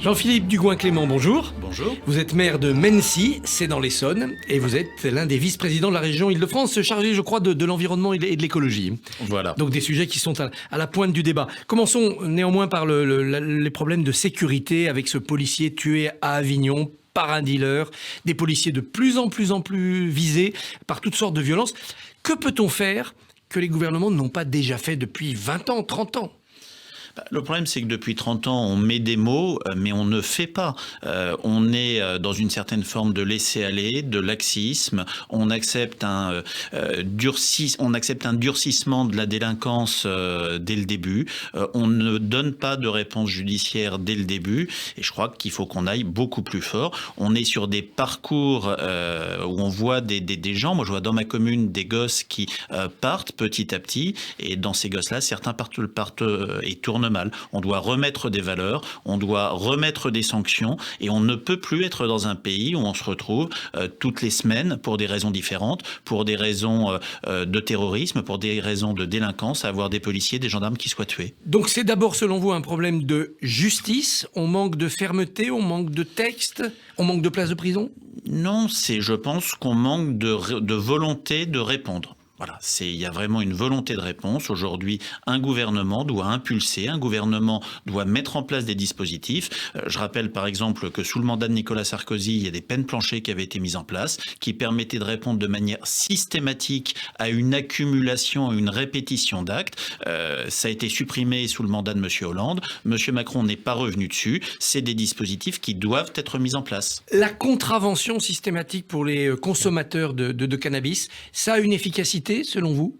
Jean-Philippe Dugoin-Clément, bonjour. Bonjour. Vous êtes maire de Mennecy, c'est dans l'Essonne, et vous êtes l'un des vice-présidents de la région Île-de-France, chargé, je crois, de l'environnement et de l'écologie. Voilà. Donc des sujets qui sont à la pointe du débat. Commençons néanmoins par les problèmes de sécurité avec ce policier tué à Avignon par un dealer, des policiers de plus en plus visés par toutes sortes de violences. Que peut-on faire que les gouvernements n'ont pas déjà fait depuis 20 ans, 30 ans ? Le problème, c'est que depuis 30 ans, on met des mots, mais on ne fait pas. On est dans une certaine forme de laisser-aller, de laxisme. On accepte un durcissement de la délinquance dès le début. On ne donne pas de réponse judiciaire dès le début. Et je crois qu'il faut qu'on aille beaucoup plus fort. On est sur des parcours où on voit des gens. Moi, je vois dans ma commune des gosses qui partent petit à petit. Et dans ces gosses-là, certains partent et tournent mal. On doit remettre des valeurs, on doit remettre des sanctions et on ne peut plus être dans un pays où on se retrouve toutes les semaines pour des raisons différentes, pour des raisons de terrorisme, pour des raisons de délinquance, à avoir des policiers, des gendarmes qui soient tués. Donc c'est d'abord selon vous un problème de justice, on manque de fermeté, on manque de texte, on manque de places de prison ? Non, je pense qu'on manque de volonté de répondre. Voilà, il y a vraiment une volonté de réponse. Aujourd'hui, un gouvernement doit impulser, un gouvernement doit mettre en place des dispositifs. Je rappelle par exemple que sous le mandat de Nicolas Sarkozy, il y a des peines planchers qui avaient été mises en place, qui permettaient de répondre de manière systématique à une accumulation, à une répétition d'actes. Ça a été supprimé sous le mandat de M. Hollande. M. Macron n'est pas revenu dessus. C'est des dispositifs qui doivent être mis en place. La contravention systématique pour les consommateurs de cannabis, ça a une efficacité selon vous ?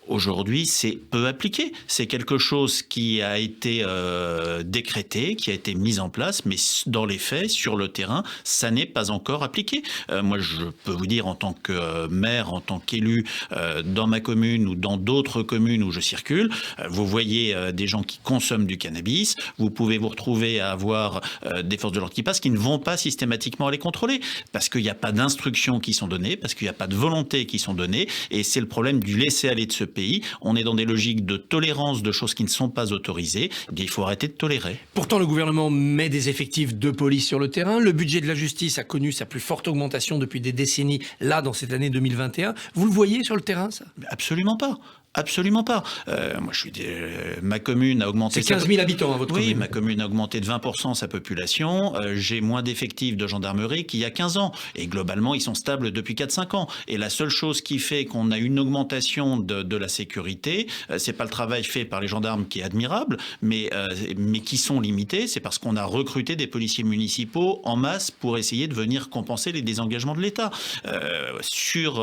Aujourd'hui, c'est peu appliqué. C'est quelque chose qui a été décrété, qui a été mis en place, mais dans les faits, sur le terrain, ça n'est pas encore appliqué. Moi, je peux vous dire, en tant que maire, en tant qu'élu, dans ma commune ou dans d'autres communes où je circule, vous voyez des gens qui consomment du cannabis, vous pouvez vous retrouver à avoir des forces de l'ordre qui passent, qui ne vont pas systématiquement les contrôler, parce qu'il n'y a pas d'instructions qui sont données, parce qu'il n'y a pas de volonté qui sont données, et c'est le problème du laisser-aller de ce pays. On est dans des logiques de tolérance de choses qui ne sont pas autorisées. Eh bien, il faut arrêter de tolérer. Pourtant, le gouvernement met des effectifs de police sur le terrain. Le budget de la justice a connu sa plus forte augmentation depuis des décennies, là, dans cette année 2021. Vous le voyez sur le terrain, ça ? Absolument pas. Absolument pas. Moi, ma commune a augmenté... C'est 15 000 habitants, votre commune. Oui, ma commune a augmenté de 20% sa population. J'ai moins d'effectifs de gendarmerie qu'il y a 15 ans. Et globalement, ils sont stables depuis 4-5 ans. Et la seule chose qui fait qu'on a une augmentation de la sécurité, c'est pas le travail fait par les gendarmes qui est admirable, mais qui sont limités. C'est parce qu'on a recruté des policiers municipaux en masse pour essayer de venir compenser les désengagements de l'État. Sur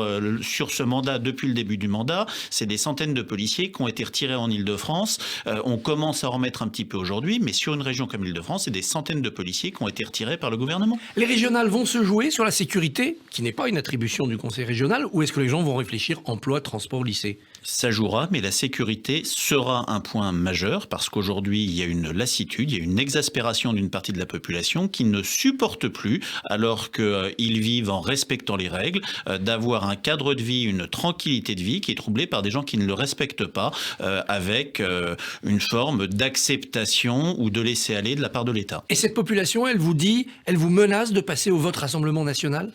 ce mandat, depuis le début du mandat, c'est des centaines de policiers qui ont été retirés en Île-de-France. On commence à en remettre un petit peu aujourd'hui, mais sur une région comme l'Île-de-France, c'est des centaines de policiers qui ont été retirés par le gouvernement. Les régionales vont se jouer sur la sécurité, qui n'est pas une attribution du conseil régional, ou est-ce que les gens vont réfléchir emploi, transport, lycée ? Ça jouera, mais la sécurité sera un point majeur parce qu'aujourd'hui, il y a une lassitude, il y a une exaspération d'une partie de la population qui ne supporte plus, alors qu'ils vivent en respectant les règles, d'avoir un cadre de vie, une tranquillité de vie qui est troublée par des gens qui ne le respectent pas, avec une forme d'acceptation ou de laisser-aller de la part de l'État. Et cette population, elle vous menace de passer au vote Rassemblement national ?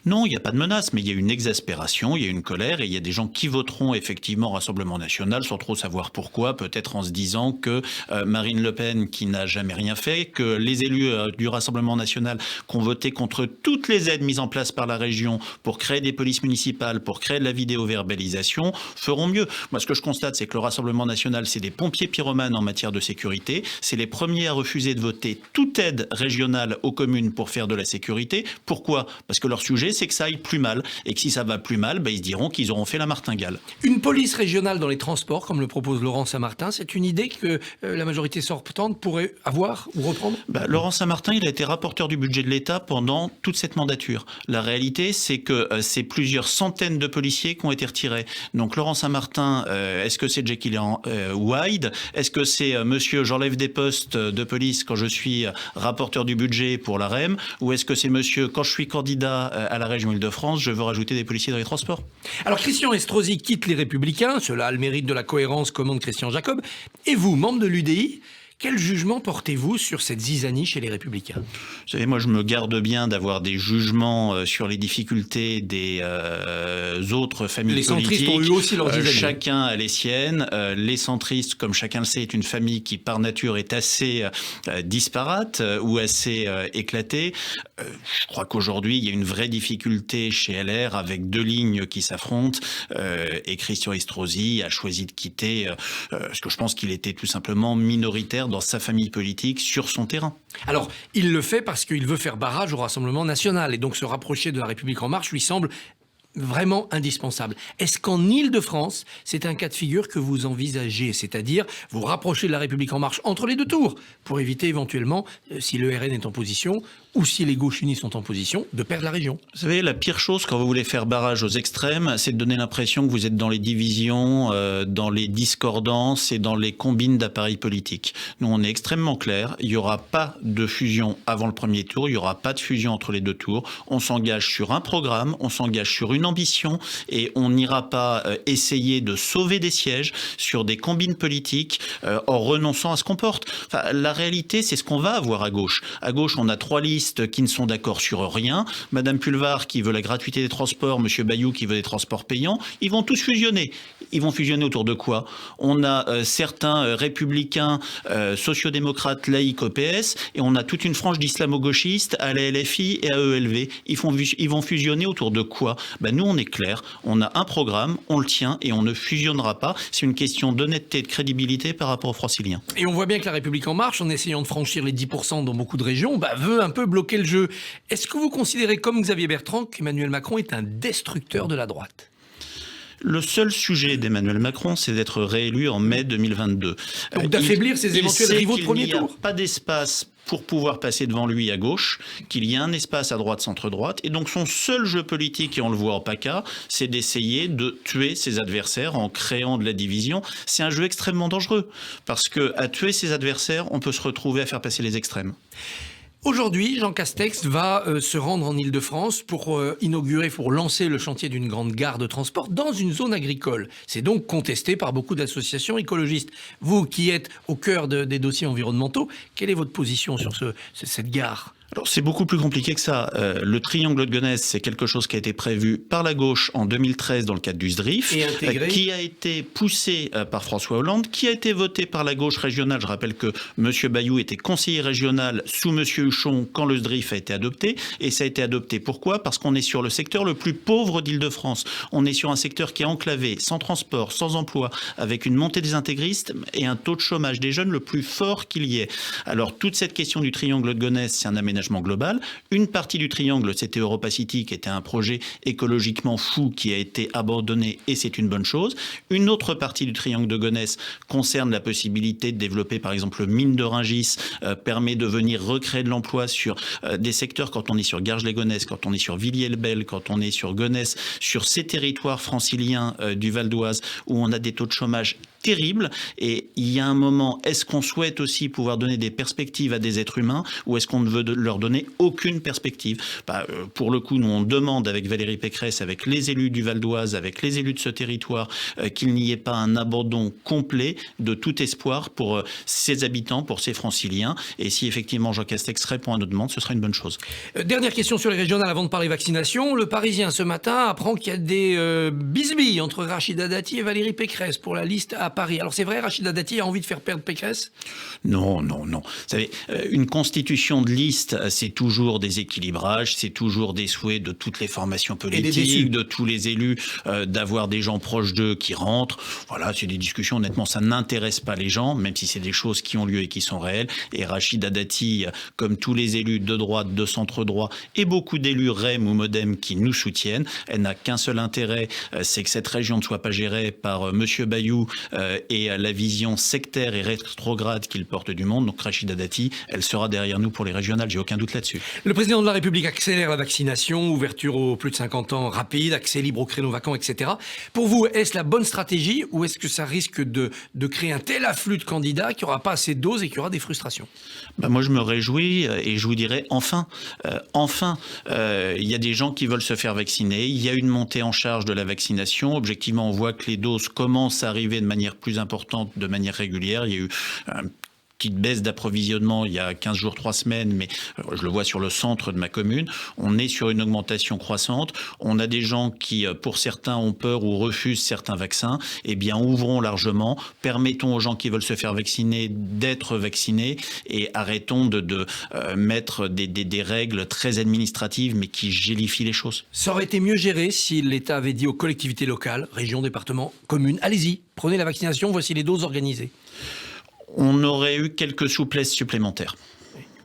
Non, il n'y a pas de menace, mais il y a une exaspération, il y a une colère et il y a des gens qui voteront effectivement Rassemblement national sans trop savoir pourquoi, peut-être en se disant que Marine Le Pen, qui n'a jamais rien fait, que les élus du Rassemblement national qui ont voté contre toutes les aides mises en place par la région pour créer des polices municipales, pour créer de la vidéo-verbalisation, feront mieux. Moi, ce que je constate, c'est que le Rassemblement national, c'est des pompiers pyromanes en matière de sécurité. C'est les premiers à refuser de voter toute aide régionale aux communes pour faire de la sécurité. Pourquoi ? Parce que leur sujet, c'est que ça aille plus mal. Et que si ça va plus mal, ils se diront qu'ils auront fait la martingale. Une police régionale dans les transports, comme le propose Laurent Saint-Martin, c'est une idée que la majorité sortante pourrait avoir ou reprendre ? Laurent Saint-Martin, il a été rapporteur du budget de l'État pendant toute cette mandature. La réalité, c'est que c'est plusieurs centaines de policiers qui ont été retirés. Donc Laurent Saint-Martin, est-ce que c'est Jekyll et Hyde ? Est-ce que c'est monsieur j'enlève des postes de police quand je suis rapporteur du budget pour la REM ? Ou est-ce que c'est monsieur quand je suis candidat à la région Île-de-France, je veux rajouter des policiers dans les transports ? Alors Christian Estrosi quitte les Républicains, cela a le mérite de la cohérence, commande Christian Jacob. Et vous, membre de l'UDI, Quel jugement portez-vous sur cette zizanie chez les Républicains ? Vous savez, moi, je me garde bien d'avoir des jugements sur les difficultés des autres familles politiques. Les centristes ont eu aussi leurs zizanies. Chacun a les siennes. Les centristes, comme chacun le sait, est une famille qui, par nature, est assez disparate ou assez éclatée. Je crois qu'aujourd'hui, il y a une vraie difficulté chez LR avec deux lignes qui s'affrontent. Et Christian Estrosi a choisi de quitter parce que je pense qu'il était tout simplement minoritaire dans sa famille politique sur son terrain. Alors, il le fait parce qu'il veut faire barrage au Rassemblement national et donc se rapprocher de La République En Marche lui semble vraiment indispensable. Est-ce qu'en Île-de-France, c'est un cas de figure que vous envisagez, c'est-à-dire vous rapprocher de La République En Marche entre les deux tours pour éviter éventuellement, si le RN est en position ou si les gauches unies sont en position, de perdre la région? Vous savez, la pire chose quand vous voulez faire barrage aux extrêmes, c'est de donner l'impression que vous êtes dans les divisions, dans les discordances et dans les combines d'appareils politiques. Nous, on est extrêmement clair. Il n'y aura pas de fusion avant le premier tour. Il n'y aura pas de fusion entre les deux tours. On s'engage sur un programme, on s'engage sur une ambition et on n'ira pas essayer de sauver des sièges sur des combines politiques en renonçant à ce qu'on porte. Enfin, la réalité, c'est ce qu'on va avoir à gauche. À gauche, on a 3 listes qui ne sont d'accord sur rien. Madame Pulvar qui veut la gratuité des transports, Monsieur Bayou qui veut des transports payants. Ils vont tous fusionner. Ils vont fusionner autour de quoi? On a certains républicains, sociodémocrates, laïcs au PS, et on a toute une frange d'islamo-gauchistes à la LFI et à ELV. Ils vont fusionner autour de quoi? Nous, on est clair. On a un programme, on le tient et on ne fusionnera pas. C'est une question d'honnêteté et de crédibilité par rapport aux franciliens. Et on voit bien que La République En Marche, en essayant de franchir les 10% dans beaucoup de régions, veut un peu bloquer le jeu. Est-ce que vous considérez, comme Xavier Bertrand, qu'Emmanuel Macron est un destructeur de la droite? Le seul sujet d'Emmanuel Macron, c'est d'être réélu en mai 2022. Donc d'affaiblir ses éventuels rivaux de premier tour. Il n'y a pas d'espace pour pouvoir passer devant lui à gauche, qu'il y a un espace à droite, centre-droite. Et donc son seul jeu politique, et on le voit en PACA, c'est d'essayer de tuer ses adversaires en créant de la division. C'est un jeu extrêmement dangereux, parce qu'à tuer ses adversaires, on peut se retrouver à faire passer les extrêmes. Aujourd'hui, Jean Castex va se rendre en Île-de-France pour pour lancer le chantier d'une grande gare de transport dans une zone agricole. C'est donc contesté par beaucoup d'associations écologistes. Vous qui êtes au cœur des dossiers environnementaux, quelle est votre position sur cette gare ? Alors c'est beaucoup plus compliqué que ça. Le triangle de Gonesse, c'est quelque chose qui a été prévu par la gauche en 2013 dans le cadre du SDRIF, qui a été poussé par François Hollande, qui a été voté par la gauche régionale. Je rappelle que M. Bayou était conseiller régional sous M. Huchon quand le SDRIF a été adopté. Et ça a été adopté pourquoi? Parce qu'on est sur le secteur le plus pauvre d'Île-de-France. On est sur un secteur qui est enclavé, sans transport, sans emploi, avec une montée des intégristes et un taux de chômage des jeunes le plus fort qu'il y ait. Alors toute cette question du triangle de Gonesse, c'est un aménagement global. Une partie du triangle, c'était EuropaCity, qui était un projet écologiquement fou qui a été abandonné et c'est une bonne chose. Une autre partie du triangle de Gonesse concerne la possibilité de développer par exemple le mine de Rungis, permet de venir recréer de l'emploi sur des secteurs quand on est sur Garges-les-Gonesse, quand on est sur Villiers-le-Bel, quand on est sur Gonesse, sur ces territoires franciliens du Val d'Oise où on a des taux de chômage terrible. Et il y a un moment, est-ce qu'on souhaite aussi pouvoir donner des perspectives à des êtres humains ou est-ce qu'on ne veut leur donner aucune perspective? Pour le coup, nous on demande avec Valérie Pécresse, avec les élus du Val d'Oise, avec les élus de ce territoire, qu'il n'y ait pas un abandon complet de tout espoir pour ses habitants, pour ses franciliens. Et si effectivement Jean Castex répond à nos demandes, ce sera une bonne chose. Dernière question sur les régionales avant de parler vaccination. Le Parisien ce matin apprend qu'il y a des bisbilles entre Rachida Dati et Valérie Pécresse pour la liste à Paris. Alors c'est vrai, Rachida Dati a envie de faire perdre Pécresse? Non. Vous savez, une constitution de liste, c'est toujours des équilibrages, c'est toujours des souhaits de toutes les formations politiques, de tous les élus, d'avoir des gens proches d'eux qui rentrent. Voilà, c'est des discussions, honnêtement, ça n'intéresse pas les gens, même si c'est des choses qui ont lieu et qui sont réelles. Et Rachida Dati, comme tous les élus de droite, de centre-droit, et beaucoup d'élus REM ou MoDem qui nous soutiennent, elle n'a qu'un seul intérêt, c'est que cette région ne soit pas gérée par Monsieur Bayou et la vision sectaire et rétrograde qu'il porte du monde. Donc Rachida Dati, elle sera derrière nous pour les régionales, j'ai aucun doute là-dessus. Le président de la République accélère la vaccination, ouverture aux plus de 50 ans rapide, accès libre aux créneaux vacants, etc. Pour vous, est-ce la bonne stratégie ou est-ce que ça risque de créer un tel afflux de candidats qu'il n'y aura pas assez de doses et qu'il y aura des frustrations? Moi, je me réjouis et je vous dirais enfin, il y a des gens qui veulent se faire vacciner. Il y a une montée en charge de la vaccination. Objectivement, on voit que les doses commencent à arriver de manière plus importante, de manière régulière. Il y a eu petite baisse d'approvisionnement il y a 15 jours, 3 semaines, mais je le vois sur le centre de ma commune. On est sur une augmentation croissante. On a des gens qui, pour certains, ont peur ou refusent certains vaccins. Eh bien, ouvrons largement, permettons aux gens qui veulent se faire vacciner d'être vaccinés et arrêtons de mettre des règles très administratives, mais qui gélifient les choses. Ça aurait été mieux géré si l'État avait dit aux collectivités locales, régions, départements, communes, allez-y, prenez la vaccination, voici les doses organisées. On aurait eu quelques souplesses supplémentaires.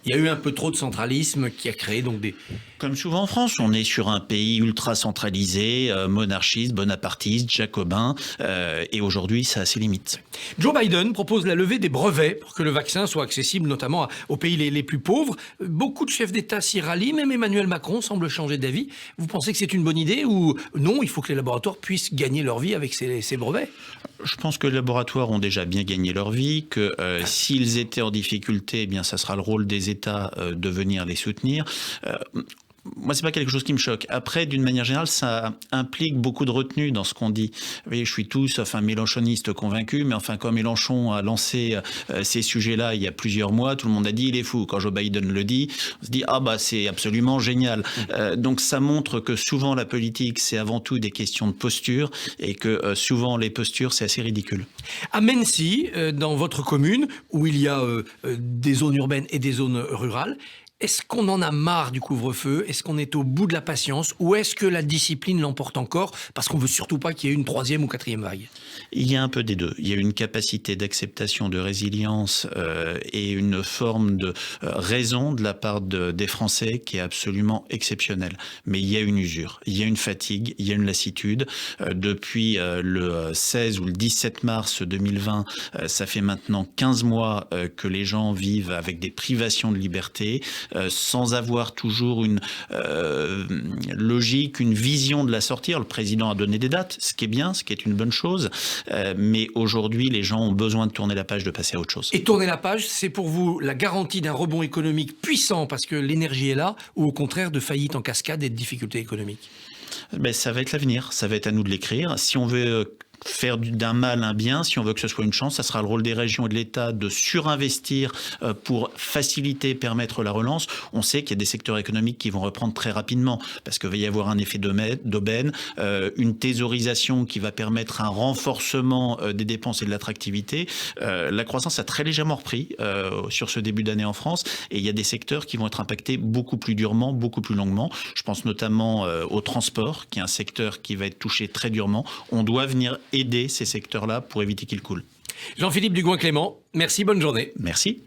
Il y a eu un peu trop de centralisme qui a créé donc des... Comme souvent en France, on est sur un pays ultra centralisé, monarchiste, bonapartiste, jacobin, et aujourd'hui ça a ses limites. Joe Biden propose la levée des brevets pour que le vaccin soit accessible notamment aux pays les plus pauvres. Beaucoup de chefs d'État s'y rallient, même Emmanuel Macron semble changer d'avis. Vous pensez que c'est une bonne idée ou non, il faut que les laboratoires puissent gagner leur vie avec ces brevets? Je pense que les laboratoires ont déjà bien gagné leur vie, que s'ils étaient en difficulté, eh bien ça sera le rôle des États de venir les soutenir. Moi, c'est pas quelque chose qui me choque. Après, d'une manière générale, ça implique beaucoup de retenue dans ce qu'on dit. Vous voyez, je suis tout sauf un mélenchoniste convaincu, mais enfin, quand Mélenchon a lancé ces sujets-là il y a plusieurs mois, tout le monde a dit il est fou. Quand Joe Biden le dit, on se dit ah bah c'est absolument génial. Donc ça montre que souvent la politique, c'est avant tout des questions de posture et que souvent les postures, c'est assez ridicule. À Mennecy, dans votre commune, où il y a des zones urbaines et des zones rurales, est-ce qu'on en a marre du couvre-feu? Est-ce qu'on est au bout de la patience? Ou est-ce que la discipline l'emporte encore? Parce qu'on ne veut surtout pas qu'il y ait une 3e ou 4e vague. Il y a un peu des deux. Il y a une capacité d'acceptation, de résilience et une forme de raison de la part des Français qui est absolument exceptionnelle. Mais il y a une usure, il y a une fatigue, il y a une lassitude. Depuis le 16 ou le 17 mars 2020, ça fait maintenant 15 mois que les gens vivent avec des privations de liberté, sans avoir toujours une logique, une vision de la sortie. Le président a donné des dates, ce qui est bien, ce qui est une bonne chose, mais aujourd'hui, les gens ont besoin de tourner la page, de passer à autre chose. Et tourner la page, c'est pour vous la garantie d'un rebond économique puissant parce que l'énergie est là, ou au contraire de faillite en cascade et de difficultés économiques? Ben, ça va être l'avenir, ça va être à nous de l'écrire. Si on veut faire d'un mal un bien, si on veut que ce soit une chance, ça sera le rôle des régions et de l'État de surinvestir pour faciliter, permettre la relance. On sait qu'il y a des secteurs économiques qui vont reprendre très rapidement parce qu'il va y avoir un effet d'aubaine, une thésaurisation qui va permettre un renforcement des dépenses et de l'attractivité. La croissance a très légèrement repris sur ce début d'année en France et il y a des secteurs qui vont être impactés beaucoup plus durement, beaucoup plus longuement. Je pense notamment au transport, qui est un secteur qui va être touché très durement. On doit venir aider ces secteurs-là pour éviter qu'ils coulent. Jean-Philippe Dugouin-Clément, merci, bonne journée. Merci.